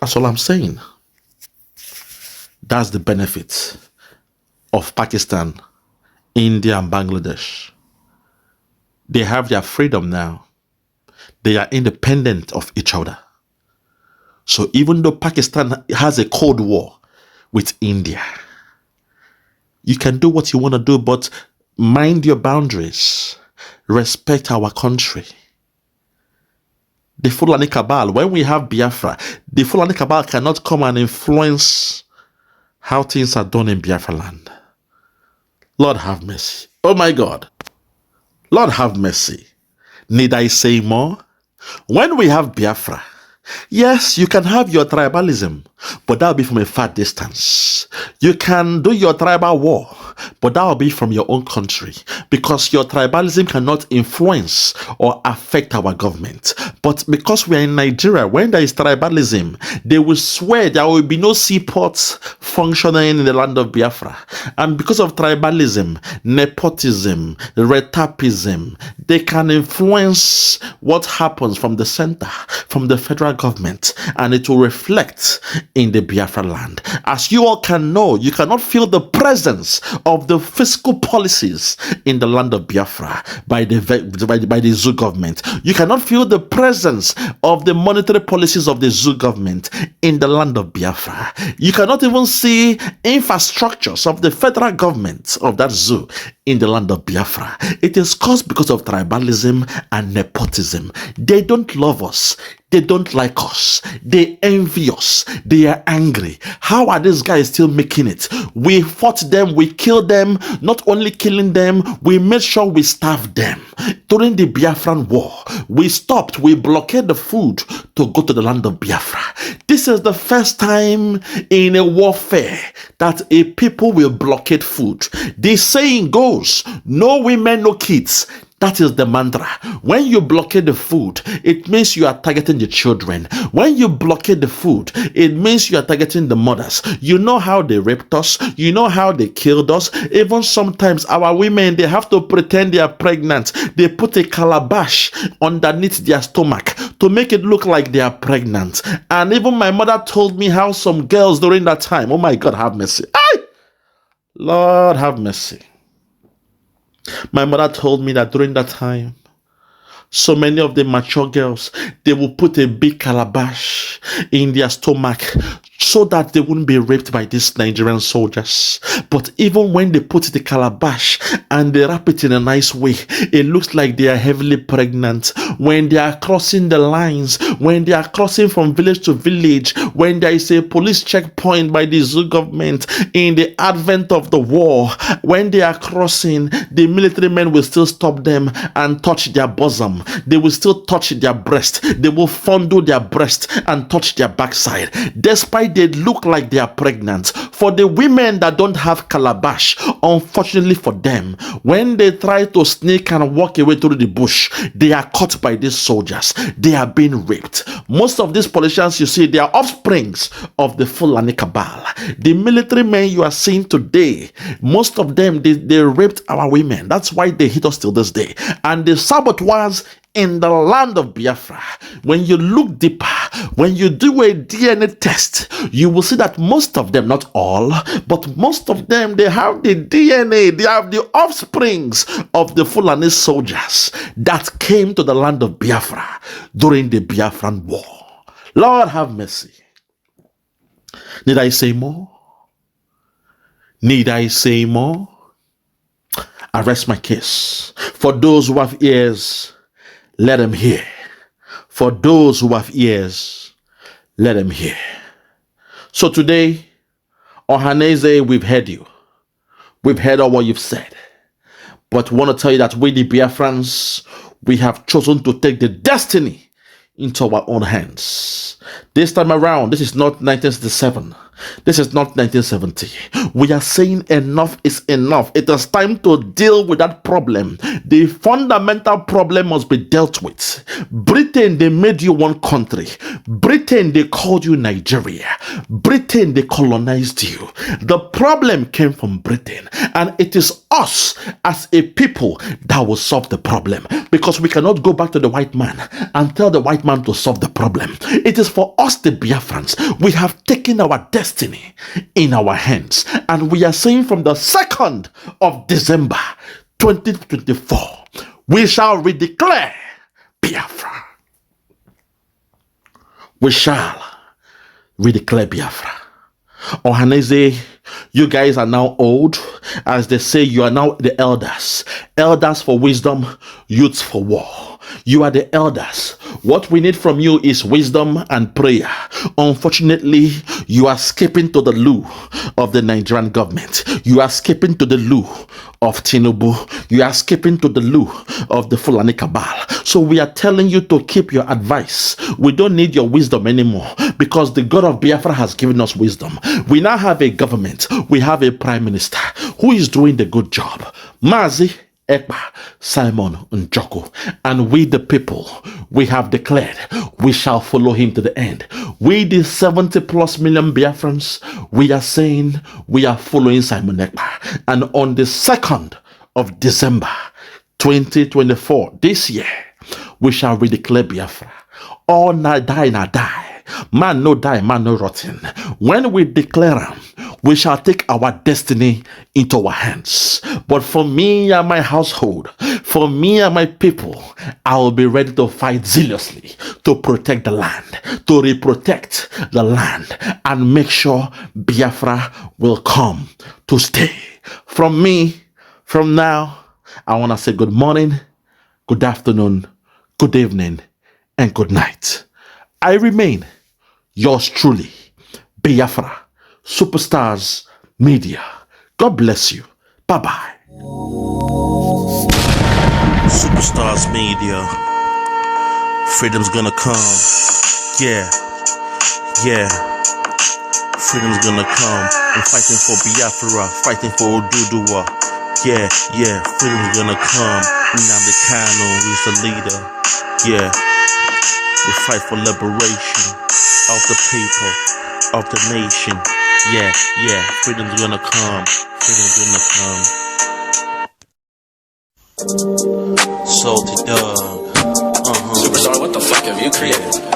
That's all I'm saying. That's the benefit of Pakistan, India, and Bangladesh. They have their freedom now. They are independent of each other. So even though Pakistan has a cold war with India, you can do what you want to do, but mind your boundaries. Respect our country. The Fulani Cabal, when we have Biafra, the Fulani Cabal cannot come and influence how things are done in Biafra land. Lord have mercy. Oh my God. Lord have mercy. Need I say more? When we have Biafra, yes, you can have your tribalism, but that'll be from a far distance. You can do your tribal war, but that'll be from your own country, because your tribalism cannot influence or affect our government. But because we are in Nigeria, when there is tribalism, they will swear there will be no seaports functioning in the land of Biafra. And because of tribalism, nepotism, retapism, they can influence what happens from the center, from the federal government, and it will reflect in the Biafra land. As you all can know, you cannot feel the presence of the fiscal policies in the land of Biafra by the zoo government. You cannot feel the presence of the monetary policies of the zoo government in the land of Biafra. You cannot even see infrastructures of the federal government of that zoo in the land of Biafra. It is caused because of tribalism and nepotism. They don't love us. They don't like us. They envy us. They are angry. How are these guys still making it? We fought them. We killed them. Not only killing them, we made sure we starved them. During the Biafran war, we stopped. We blockaded the food to go to the land of Biafra. This is the first time in a warfare that a people will blockade food. The saying goes, no women, no kids. That is the mantra. When you blockade the food, it means you are targeting the children. When you blockade the food, it means you are targeting the mothers. You know how they raped us. You know how they killed us. Even sometimes our women, they have to pretend they are pregnant. They put a calabash underneath their stomach to make it look like they are pregnant. And even my mother told me how some girls during that time, oh my God, have mercy. Aye! Lord, have mercy. My mother told me that during that time, so many of the mature girls, they will put a big calabash in their stomach so that they wouldn't be raped by these Nigerian soldiers. But even when they put the calabash and they wrap it in a nice way, it looks like they are heavily pregnant. When they are crossing the lines, when they are crossing from village to village, when there is a police checkpoint by the zoo government in the advent of the war, when they are crossing, the military men will still stop them and touch their bosom. They will still touch their breast. They will fondle their breast and touch their backside, despite they look like they are pregnant. For the women that don't have calabash, unfortunately for them, when they try to sneak and walk away through the bush, they are caught by these soldiers. They are being raped. Most of these politicians you see, they are offsprings of the Fulani cabal. The military men you are seeing today, most of them, they raped our women. That's why they hit us till this day. And the saboteurs in the land of Biafra, when you look deeper, when you do a DNA test, you will see that most of them, not all, but most of them, they have the DNA, they have the offsprings of the Fulani soldiers that came to the land of Biafra during the Biafran war. Lord have mercy. Need I say more? Need I say more? I rest my case. For those who have ears, let them hear. For those who have ears, let them hear. So today, Ohanaeze, we've heard you. We've heard all what you've said. But we want to tell you that we, the Biafrans, we have chosen to take the destiny into our own hands. This time around, this is not 1967. This is not 1970. We are saying enough is enough. It is time to deal with that problem. The fundamental problem must be dealt with. Britain, they made you one country. Britain, they called you Nigeria. Britain, they colonized you. The problem came from Britain. And it is us as a people that will solve the problem. Because we cannot go back to the white man and tell the white man to solve the problem. It is for us, the Biafrans. We have taken our destiny in our hands, and we are saying from the 2nd of December 2024, we shall redeclare Biafra. We shall redeclare Biafra. Ohanaeze, you guys are now old. As they say, you are now the elders. Elders for wisdom, youths for war. You are the elders What we need from you is wisdom and prayer. Unfortunately, you are skipping to the loo of the Nigerian government. You are skipping to the loo of Tinubu. You are skipping to the loo of the Fulani cabal. So we are telling you to keep your advice. We don't need your wisdom anymore because the God of Biafra has given us wisdom. We now have a government. We have a prime minister who is doing the good job. Mazi Ekpa, Simon Njoko, and we the people, we have declared we shall follow him to the end. We the 70 plus million Biafrans, we are saying we are following Simon Ekpa. And on the 2nd of December 2024, this year, we shall redeclare Biafra. All na die. Man no die, man no rotten. When we declare him, we shall take our destiny into our hands. But for me and my household, for me and my people, I will be ready to fight zealously to protect the land, to reprotect the land, and make sure Biafra will come to stay. From me, from now, I want to say good morning, good afternoon, good evening, and good night. I remain yours truly, Biafra Superstars Media. God bless you. Bye-bye. Superstars Media. Freedom's gonna come. Yeah. Freedom's gonna come. I'm fighting for Biafra, fighting for Oduduwa. Yeah. Freedom's gonna come. Nnamdi Kanu is the leader. Yeah. We fight for liberation of the people, of the nation. Yeah, freedom's gonna come. Freedom's gonna come. Salty dog. Superstar, what the fuck have you created?